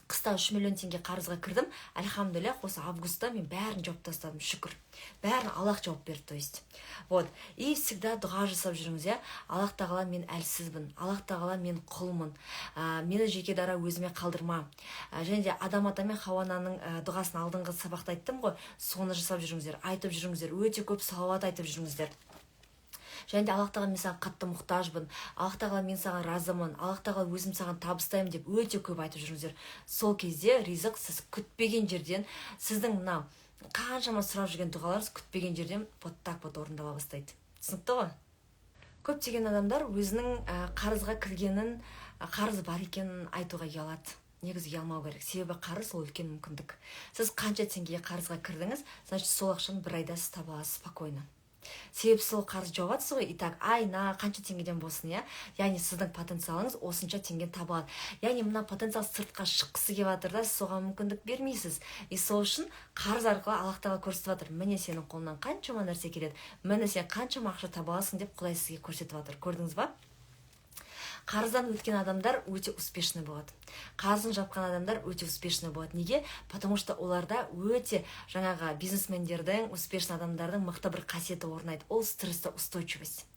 қыста 3 миллион теңге қарызға кірдім. Альхамдулилля, осы августта мен бәрін жауып тастадым, шүкір. Бәрін Аллах жауып берді, то есть. Вот. И всегда дұға жасап жүріңіз, Аллах тағала, мен әлсізбін. Аллах тағала, мен құлмын. Мені жеке дара өзіме қалдырма. Және де Адам ата мен Хауа ананың дұғасын алдыңғы сабақта айттым ғой, соны жасап жүріңіздер, айтып жүріңіздер, өте көп салауат айтып жүріңіздер. Және де Аллах тағала, мен саған қатты мұқтажбын, Аллах тағала, мен саған разымын, Аллах тағала, өзім саған табыстаймын деп өте көп айтып жүріңіздер. Сол кезде ризық сіз күтпеген жерден, сіздің мына қаншама сұрап жүрген дұғаларыңыз күтпеген жерден вот так вот орындала бастайды. Түсінікті ғой? Көптеген адамдар өзінің қарызға кіргенін, қарыз бар екенін айтуға ұялады. Негізі ұялмау керек. Себебі қарыз ол үлкен мүмкіндік. Сіз қанша теңгеге қарызға кірдіңіз, значит сол ақшаны бір айда сіз таба аласыз спокойно. Себебі сол қарыз жауатсыз ғой, и так айна қанша теңгеден болсын, яғни сіздің потенциалыңыз осынша теңгені таба алады. Яғни мына потенциал сыртқа шыққысы келіп жатыр да, соған мүмкіндік бермейсіз. И сол үшін қарыз арқылы Аллах тағала көрсетіп жатыр, міне сенің қолыңнан қаншама нәрсе келеді, міне сен қаншама ақша таба аласың деп Құдай сізге көрсетіп жатыр. Көрдіңіз ба? Қарыздан өткен адамдар өте успешный болады. Қарызын жапқан адамдар өте успешный болады. Неге? Потому что оларда өте жаңағы бизнесмендердің, успешный адамдардың мықты бір қасиеті орнайды. Ол стрессоустойчивость.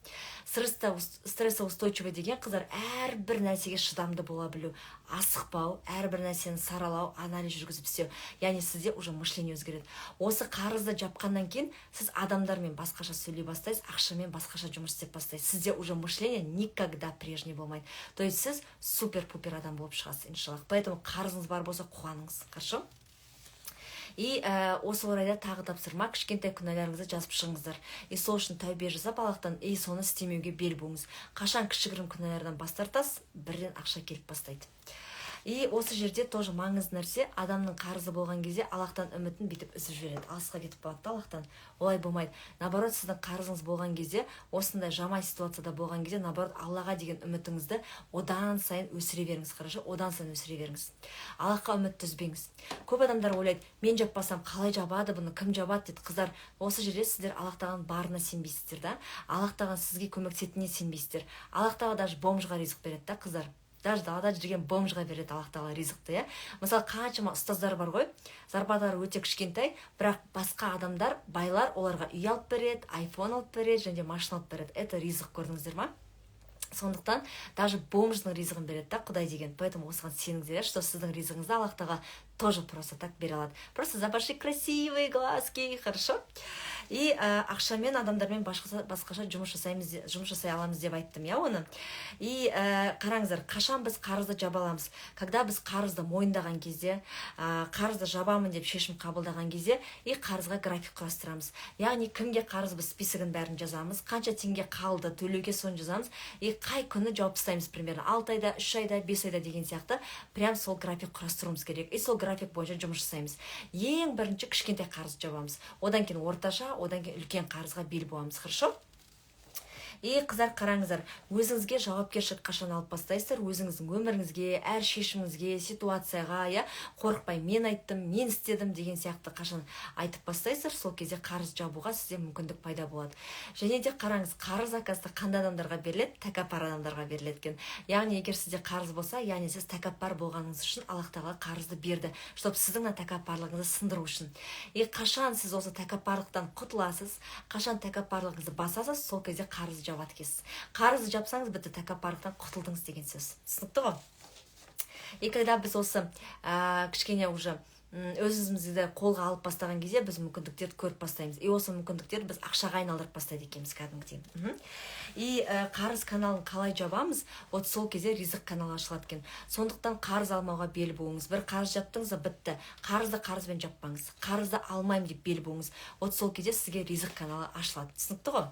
Стрессоустойчивый деген қыздар әрбір нәрсеге шыдамды бола білу, асықпау, әрбір нәрсені саралау, анализ жүргізіп істеу. Яғни сізде уже мышление өзгереді. Осы қарызды жапқаннан кейін сіз адамдармен басқаша сөйлей бастайсыз, ақшамен басқаша жұмыс істеп бастайсыз. Сізде уже мышление никогда прежний болмайды. То есть сіз супер-пупер адам болып шығасыз, иншаллах. Поэтому қарызыңыз бар болса қуаныңыз, хорошо? И осы орайда тағы тапсырма, кішкентай күнәларыңызды жазып шығыңыздар. И сол үшін тәубе жасап Аллахтан, и соны істемеуге бел буыңыз. Қашан кішігірім күнәлардан бас тартасыз, бірден ақша келіп бастайды. И осы жерде тоже маңызды нәрсе, адамның қарызы болған кезде Аллахтан үмітін бүйтіп үзіп жібереді. Алысқа кетіп қалады Аллахтан. Олай болмайды. Наоборот, сіздің қарызыңыз болған кезде, осындай жаман ситуацияда болған кезде, наоборот, Аллаға деген үмітіңізді одан сайын өсіре беріңіз, хорошо? Одан сайын өсіре беріңіз. Аллахқа үмітті үзбеңіз. Көп адамдар ойлайды, мен жаппасам қалай жабады бұны, кім жабады дейді. Қыздар, осы жерде сіздер Аллах тағаланың барына сенбейсіздер да. Аллах тағала сізге көмектесетініне сенбейсіздер. Аллах тағала даже бомжға ризық береді да, қыздар. даже далада жүрген бомжға береді Аллах тағала ризықты, иә. Мысалы қаншама ұстаздар бар ғой, зарплаталары өте кішкентай, бірақ басқа адамдар, байлар оларға үй алып береді, айфон алып береді және машина алып береді. Это ризық, көрдіңіздер ма? Сондықтан даже бомждың ризығын береді да Құдай деген. Поэтому осыған сеніңіздер, что сіздің ризығыңызды Аллах тағала тоже просто так бере алады. Просто за ваши красивые глазки, хорошо? И ақшамен адамдармен басқаша жұмыс жасай аламыз деп айттым, иә, оны. И қараңыздар, қашан біз қарызды жаба аламыз? Когда біз қарызды мойындаған кезде, қарызды жабамын деп шешім қабылдаған кезде, и қарызға график құрастырамыз. Яғни кімге қарыз біз списогын бәрін жазамыз, қанша теңге қалды төлеуге соны жазамыз, и қай күні жауап тастаймыз, примерно 6 айда, 3 айда, 5 айда деген сияқты, прям сол график құрастыруымыз керек. И сол график бойынша жұмыс жасаймыз. Ең бірінші кішкентай қарыз жабамыз. Одан кейін орташа, одан кейін үлкен қарызға бел буамыз, хорошо? И қыздар, қараңыздар, өзіңізге жауапкершілік қашан алып бастайсыздар, өзіңіздің өміріңізге, әр шешіміңізге, ситуацияға, иә, қорықпай мен айттым, мен істедім деген сияқты қашан айтып бастайсыздар, сол кезде қарыз жабуға сізде мүмкіндік пайда болады. Және де қараңыз, қарыз оказывается қандай адамдарға беріледі? Тәкаппар адамдарға беріледі екен. Яғни егер сізде қарыз болса, яғни сіз тәкаппар болғаныңыз үшін Аллах тағала қарызды берді, чтобы сіздің тәкаппарлығыңызды сындыру үшін. И қашан сіз осы тәкаппарлықтан құтыласыз, қашан тәкаппарлығыңызды басасыз, сол кезде қарыз жабады екенсіз. Қарызды жапсаңыз, бітті, тәкаппарлықтан құтылдыңыз деген сөз. Түсінікті ғой? И когда біз осы кішкене уже өзімізді қолға алып бастаған кезде біз мүмкіндіктерді көріп бастаймыз. И осы мүмкіндіктерді біз ақшаға айналдырып бастайды екенбіз кәдімгідей. И қарыз каналын қалай жабамыз? Вот сол кезде ризық каналы ашылады екен. Сондықтан қарыз алмауға бел буыңыз. Бір қарыз жаптыңыз, бітті. Қарызды қарызбен жаппаңыз. Қарызды алмаймын деп бел буыңыз. Вот сол кезде сізге ризық каналы ашылады. Түсінікті ғой?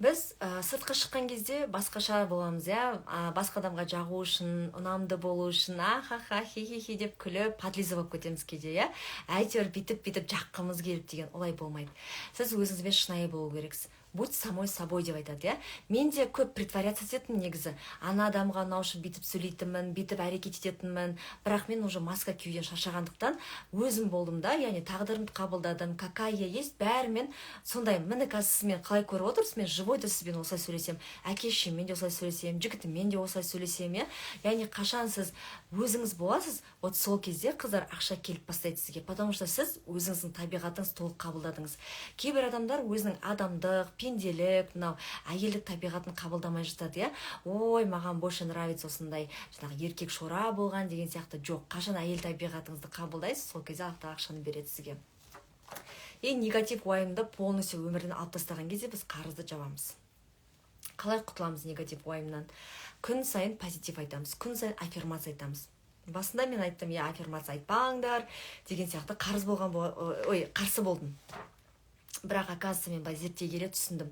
Біз сыртқа шыққан кезде басқаша боламыз, иә, басқа адамға жағу үшін, ұнамды болу үшін, ахаха, хи-хи-хи деп күліп, подлиза болып кетеміз кейде, иә. Әйтеуір бүйтіп жаққымыз келіп деген олай болмайды. Сіз өзіңізбен шынайы болу керексіз. Будь самой собой деп айтады, иә. Мен де көп притворяться ететінмін негізі. Ана адамға ұнау үшін бүйтіп сөйлейтінмін, бүйтіп әрекет ететінмін. Бірақ мен уже маска киюден шаршағандықтан өзім болдым да, яғни тағдырымды қабылдадым, какая есть, бәрімен сондаймын. Міне қазір сіз мен қалай көріп отырсыз, мен живойда сізбен осылай сөйлесем, әке-шешеммен де осылай сөйлесем, жігітіммен де осылай сөйлесем, иә. Яғни қашан сіз өзіңіз боласыз, вот сол кезде қыздар ақша келіп бастайды сізге, потому что сіз өзіңіздің табиғатыңыз толық қабылдадыңыз. Кейбір адамдар өзінің адамдық, пенделік, мынау әйелдік табиғатын қабылдамай жатады, иә. Ой, маған больше нравится осындай, жаңағы еркек шора болған деген сияқты. Жоқ, қашан әйел табиғатыңызды қабылдайсыз, сол кезде ақшаны береді сізге. И негатив уайымды полностью өмірден алып тастаған кезде біз қарызды жабамыз. Қалай құтыламыз негатив уайымнан? Күн сайын позитив айтамыз, күн сайын аффирмация айтамыз. Басында мен айттым, я аффирмация айтпаңдар деген сияқты қарсы болдым. Бірақ оказывается мен былай зерттей келе түсіндім.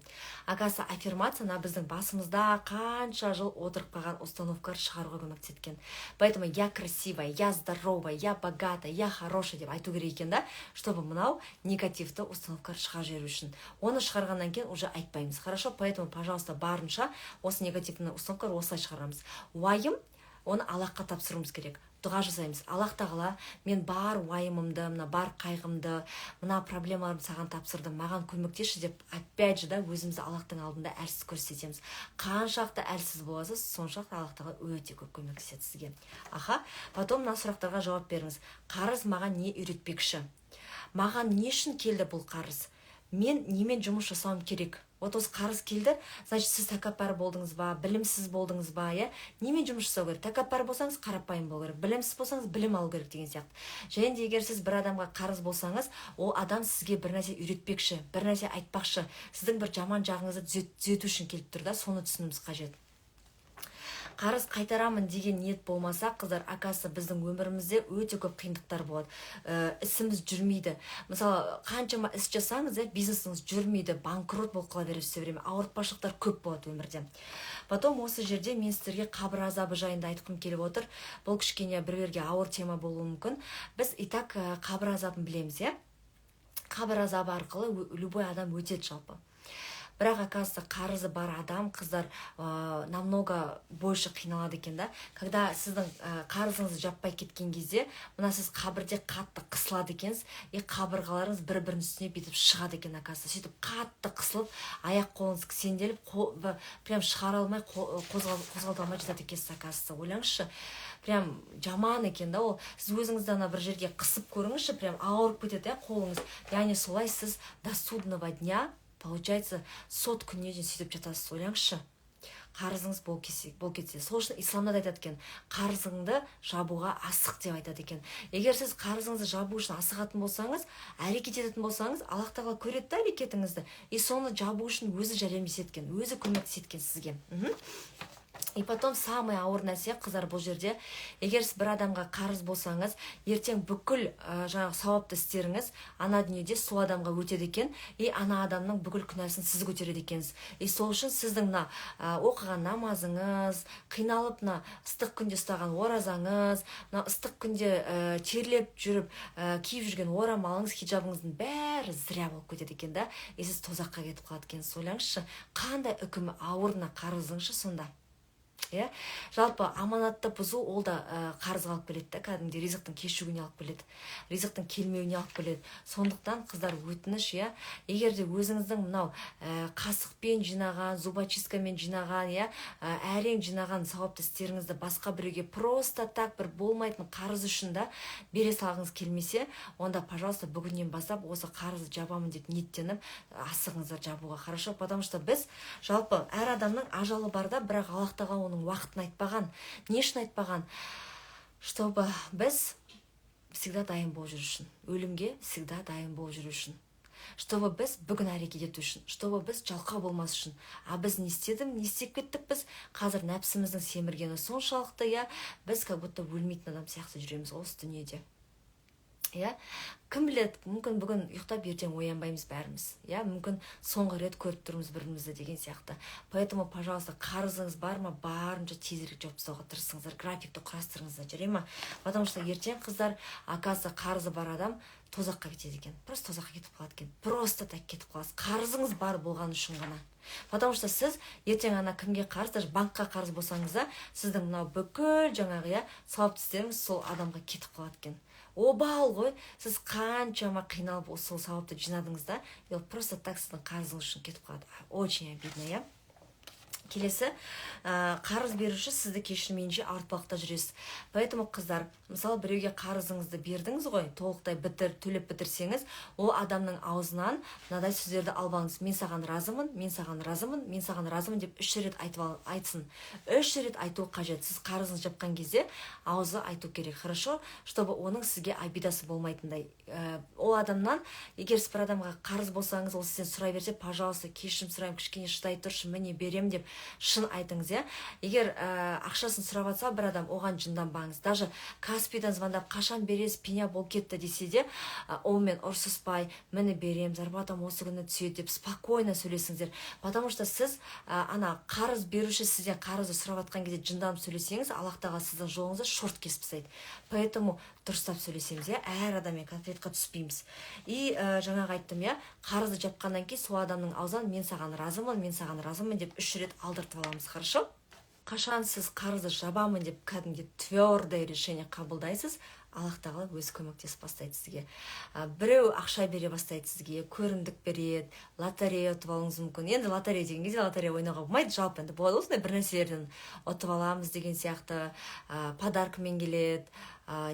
Оказывается, аффирмация біздің басымызда қанша жыл отырып қалған установкалар шығаруға көмектескен. Поэтому я красивая, я здоровая, я богатая, я хорошая деп айту керек екен да, чтобы мынау негативті установкалар шығарып жіберу үшін. Оны шығарғаннан кейін уже айтпаймыз. Хорошо, поэтому, пожалуйста, барынша осы негативті установкалар осылай шығарамыз. Уайым, оны Аллахқа тапсыруымыз керек. Дұға жасаймыз. Аллах тағала, мен бар уайымымды, бар қайғымды, мына проблемаларымды саған тапсырдым, маған көмектесші деп, опять же да, өзімізді Аллахтың алдында әлсіз көрсетеміз. Қаншақты әлсіз боласыз, соншақты Аллах тағала өте көп көмектеседі сізге. Потом мына сұрақтарға жауап беріңіз. Қарыз маған не үйретпекші? Маған не үшін келді бұл қарыз? Мен немен жұмыс жасауым керек? Вот осы қарыз келді, значит, сіз тәкаппар болдыңыз ба, білімсіз болдыңыз ба, иә? Немен жұмыс жасау керек? Тәкаппар болсаңыз, қарапайым болу керек. Білімсіз болсаңыз, білім алу керек деген сияқты. Және де егер сіз бір адамға қарыз болсаңыз, ол адам сізге бір нәрсе үйретпекші, бір нәрсе айтпақшы, сіздің бір жаман жағыңызды түзету үшін келіп тұр да, соны түсінуіміз қажет. Қарыз қайтарамын деген ниет болмаса, қыздар, оказывается, біздің өмірімізде өте көп қиындықтар болады. Ісіміз жүрмейді. Мысалы, қаншама іс жасаңыз, бизнесіңіз жүрмейді, банкрот болып қала бересіз все время. Ауыртпашылықтар көп болады өмірде. Потом осы жерде мен сіздерге қабір азабы жайында айтқым келіп отыр. Бұл кішкене біреулерге ауыр тема болуы мүмкін. Біз и так қабір азабын білеміз, иә? Қабір азабы арқылы любой адам өтеді жалпы. бірақ оказывается қарызы бар адам қыздар намного больше қиналады екен да. Когда сіздің қарызыңызды жаппай кеткен кезде, мына сіз қабірде қатты қысылады екенсіз, қабырғаларыңыз бір-бірінің үстіне бүйтіп шығады екен оказывается. Сөйтіп қатты қысылып, аяқ қолыңыз кісенделіп, прям шығара алмай, қозғалта алмай жатады екенсіз оказывается. Ойлаңызшы, прям жаман екен да ол. Сіз өзіңізді ана бір жерге қысып көріңізші, прям ауырып кетеді қолыңыз. Яғни солай сіз до судного дня, получается, сот күніне дейін сөйтіп жатасыз. Ойлаңызшы, қарызыңыз бол кетсе. Сол үшін исламда да айтады екен, қарызыңды жабуға асық деп айтады екен. Егер сіз қарызыңызды жабу үшін асығатын болсаңыз, әрекет ететін болсаңыз, Аллах тағала көреді да әрекетіңізді, и соны жабу үшін өзі жәрдемдеседі екен, өзі көмектеседі екен сізге. И потом самый ауыр нәрсе қыздар бұл жерде, егер сіз бір адамға қарыз болсаңыз, ертең бүкіл жаңағы сауапты істеріңіз ана дүниеде сол адамға өтеді екен, и ана адамның бүкіл күнәсін сіз көтереді екенсіз. И сол үшін сіздің мына оқыған намазыңыз, қиналып мына ыстық күнде ұстаған оразаңыз, мына ыстық күнде терлеп жүріп киіп жүрген орамалыңыз, хиджабыңыздың бәрі зря болып кетеді екен да. И сіз тозаққа кетіп қалады екенсіз. Ойлаңызшы, қандай үкімі ауыр мына қарызыңызшы сонда. Жалпы аманатты бұзу ол да қарызға алып келеді, кәдімгідей ризықтың кешігуіне алып келеді, ризықтың келмеуіне алып келеді. Сондықтан қыздар өтініш, егер де өзіңіздің мынау қасықпен жинаған, зубочисткамен жинаған, әрең жинаған сауапты істеріңізді басқа біреуге просто так бір болмайтын қарыз үшін да бере салғыңыз келмесе, онда, пожалуйста, бүгіннен бастап осы қарызды жабамын деп ниеттеніп асығыңыздар жабуға. Хорошо, потому что біз жалпы әр адамның ажалы бар да, бірақ Аллах тағала оның уақытын айтпаған. Не үшін айтпаған? Чтобы біз всегда дайын болып жүру үшін, өлімге всегда дайын болып жүру үшін, чтобы біз бүгін әрекет ету үшін, чтобы біз жалқау болмас үшін. А біз не істеп кеттік біз? Қазір нәпсіміздің семіргені соншалықты, біз как будто өлмейтін адам сияқты жүреміз осы дүниеде. Кім біледі, мүмкін бүгін ұйықтап ертең оянбаймыз бәріміз. Мүмкін соңғы рет көріп тұрмыз бірімізді деген сияқты. Поэтому, пожалуйста, қарызыңыз бар ма, барынша тезірек жауап тастауға тырысыңыздар, графикті құрастырыңыздар, жүре ма? Потому что ертең қыздар, оказывается, қарызы бар адам тозаққа кетеді екен. Просто тозаққа кетіп қалады екен. Просто так кетіп қаласыз. Қарызыңыз бар болған үшін ғана. Потому что сіз ертең ана кімге қарыз, даже банкқа қарыз болсаңыз да, сіздің мынау бүкіл жаңағы сауапты істеріңіз сол адамға кетіп қалады екен. Обал ғой, сіз қаншама қиналып сол сауапты жинадыңыз да, просто так сіздің қарызыңыз үшін кетіп қалады. Очень обидно, Келесі, қарыз беруші сізді кешірмейінше ауыртпалықта жүресіз. Поэтому қыздар, мысалы біреуге қарызыңызды бердіңіз ғой, толықтай төлеп бітірсеңіз, ол адамның аузынан мынадай сөздерді албаңыз. Мен саған разымын, мен саған разымын, мен саған разымын деп 3 рет айтсын. 3 рет айту қажет. Сіз қарызыңыз жапқан кезде аузы айту керек. Хорошо, чтобы оның сізге обидасы болмайтындай. Ол адамнан, егер сіз бір адамға қарыз болсаңыз, ол сізден сұрай берсе, пожалуйста, кешірім сұраймын, кішкене шыдай тұршы, міне берем деп шын айтыңыз, Егер ақшасын сұрап жатса бір адам, оған жынданбаңыз. Даже Каспийдан звондап, қашан бересіз, пеня болып кетті десе де, онымен ұрсыспай, міне берем, зарплатам осы күні түседі деп спокойно сөйлесіңіздер. Потому что сіз ана қарыз беруші сізден қарызды сұрап жатқан кезде жынданып сөйлесеңіз, Аллах тағала сіздің жолыңызды шорт кесіп тастайды. Поэтому дұрыстап сөйлесеміз, әр адаммен конфликтқа түспейміз. И жаңағы айттым, қарызды жапқаннан кейін сол адамның аузынан мен саған разымын деп 3 рет алдыртып аламыз. Хорошо? Қашан сіз қарызды жабамын деп кәдімгі твердое решение қабылдайсыз, Аллах тағала өзі көмектесіп бастайды сізге. Біреу ақша бере бастайды сізге, көрімдік береді, лотерея ұтып алуыңыз мүмкін. Енді лотерея деген кезде лотерея ойнауға болмайды, жалпы енді болады осындай бір нәрселерден ұтып аламыз деген сияқты, подаркамен келеді,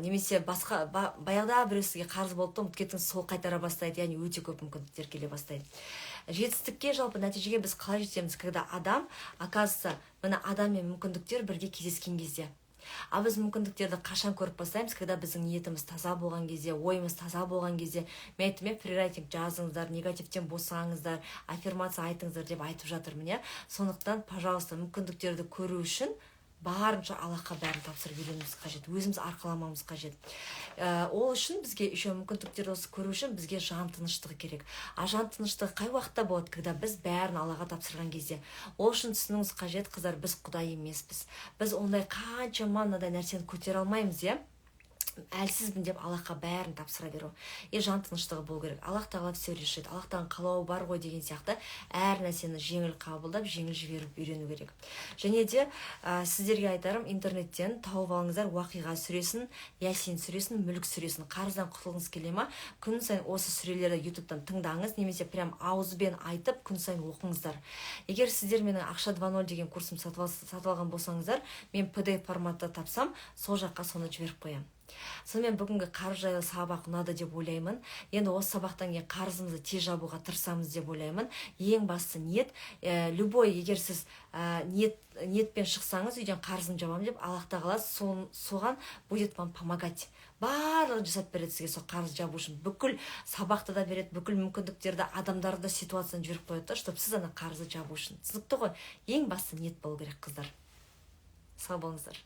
немесе басқа баяғыда біреу сізге қарыз болды, ұмытып кеттіңіз, сол қайтара бастайды, яғни өте көп мүмкіндіктер келе бастайды. Жетістікке, жалпы нәтижеге біз қалай жетеміз, когда адам, оказывается, мына адам мен мүмкіндіктер бірге кездескен кезде. А біз мүмкіндіктерді қашан көріп бастаймыз, когда біздің ниетіміз таза болған кезде, ойымыз таза болған кезде. Мен айттым, фрирайтинг жазыңыздар, негативтен босаңыздар, аффирмация айтыңыздар деп айтып жатырмын. Сондықтан, пожалуйста, мүмкіндіктерді көру үшін барынша Аллахқа бәрін тапсырып үйренуіміз қажет, өзіміз арқаламамыз қажет. Ол үшін бізге еще мүмкіндіктерді осы көру үшін бізге жан тыныштығы керек. А жан тыныштығы қай уақытта болады, когда біз бәрін Аллаға тапсырған кезде. Ол үшін түсінуіңіз қажет, қыздар, біз Құдай емеспіз. Біз ондай қаншама мынадай нәрсені көтере алмаймыз, әлсізбін деп Аллахқа бәрін тапсыра беру. Жан тыныштығы болу керек. Аллах тағала все решит. Аллахтан қалауы бар ғой деген сияқты әр нәрсені жеңіл қабылдап, жеңіл жіберіп үйрену керек. Және де сіздерге айтарым, интернеттен тауып алыңыздар Уақиға сүресін, Ясин сүресін, Мүлік сүресін. Қарыздан құтылғыңыз келе ма? Күн сайын осы сүрелерді ютубтан тыңдаңыз, немесе прям ауызбен айтып күн сайын оқыңыздар. Егер сіздер менің ақша 2.0 деген курсым сатып алған болсаңыздар, мен PDF форматта тапсам, сол жаққа соны жіберіп қоямын. Сонымен бүгінгі қарыз жайлы сабақ ұнады деп ойлаймын. Енді осы сабақтан кейін қарызымызды тез жабуға тырысамыз деп ойлаймын. Ең басты ниет, любой, егер сіз ниетпен шықсаңыз, үйден қарызын жабамын деп, Аллах тағала соған будет вам помогать. Барлығын жасап береді сізге сол қарыз жабу үшін. Бүкіл сабақты да береді, бүкіл мүмкіндіктерді, адамдарды ситуацияны жіберіп қояды, чтобы сіз ана қарызды жабу үшін. Түсінікті ғой? Ең басты ниет болу керек, қыздар. Сау болыңыздар.